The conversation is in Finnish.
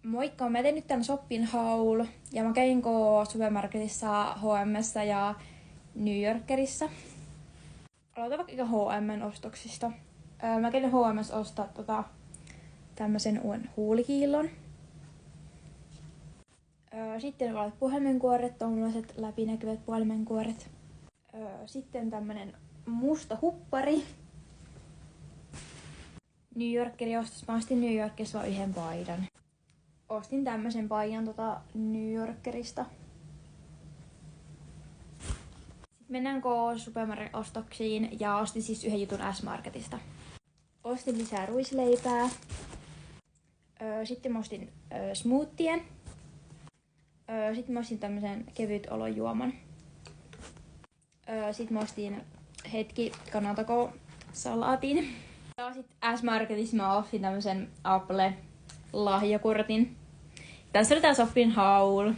Moikka, mä tein nyt tän shopping haul ja mä kävin supermarketissa, H&M:ssä ja New Yorkerissa. Aloitan vaikka H&M:n ostoksista. Mä kävin H&M:ssä ostaa tämmösen uuden huulikiillon. Sitten olet puhelimenkuoret, tommoset läpinäkyvät puhelimenkuoret. Sitten tämmönen musta huppari. New Yorkerin ostos. Mä ostin New Yorkissa vaan yhden paidan. Ostin tämmösen paidan New Yorkerista. Sitten mennään supermarket-ostoksiin ja ostin siis yhden jutun S-Marketista. Ostin lisää ruisleipää. Sitten mä ostin smoothien. Sitten mä ostin tämmösen kevyt olojuoman. Sitten mä ostin kanatako-salaatin. Ja sitten S-Marketissa mä ostin tämmösen Apple-lahjakortin. Tässä oli tää shopping haul.